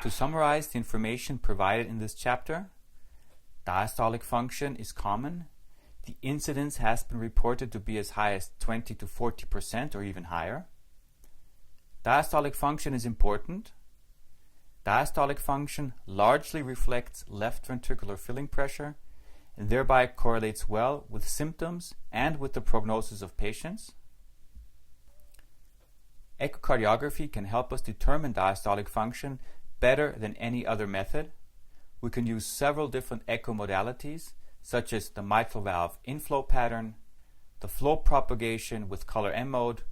To summarize the information provided in this chapter, diastolic function is common. The incidence has been reported to be as high as 20 to 40% or even higher. Diastolic function is important. Diastolic function largely reflects left ventricular filling pressure and thereby correlates well with symptoms and with the prognosis of patients. Echocardiography can help us determine diastolic function better than any other method. We can use several different echo modalities, such as the mitral valve inflow pattern, the flow propagation with color M mode,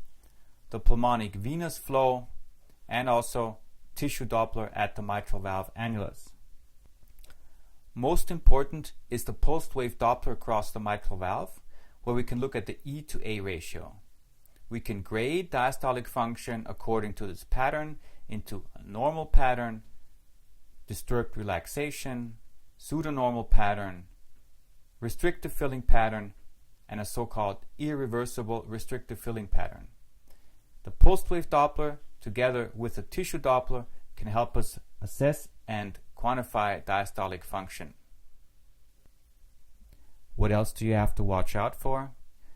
the pulmonic venous flow, and also tissue Doppler at the mitral valve annulus. Most important is the pulsed wave Doppler across the mitral valve, where we can look at the E to A ratio. We can grade diastolic function according to this pattern into a normal pattern, disturbed relaxation, pseudonormal pattern, restrictive filling pattern, and a so-called irreversible restrictive filling pattern. The pulsed wave Doppler, together with the tissue Doppler, can help us assess and quantify diastolic function. What else do you have to watch out for?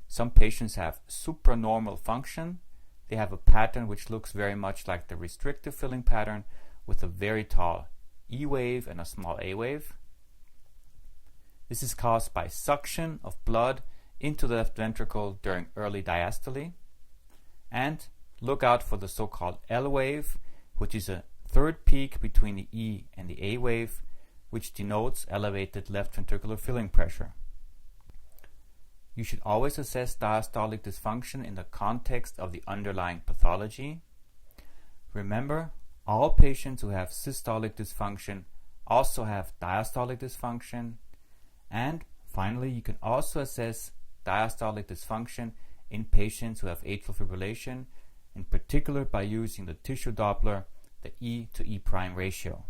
Some patients have supranormal function. They have a pattern which looks very much like the restrictive filling pattern with a very tall E wave and a small A wave. This is caused by suction of blood into the left ventricle during early diastole. And look out for the so-called L wave, which is a third peak between the E and the A wave, which denotes elevated left ventricular filling pressure. You should always assess diastolic dysfunction in the context of the underlying pathology. Remember, all patients who have systolic dysfunction also have diastolic dysfunction. And finally, you can also assess diastolic dysfunction in patients who have atrial fibrillation, in particular by using the tissue Doppler, the E to E prime ratio.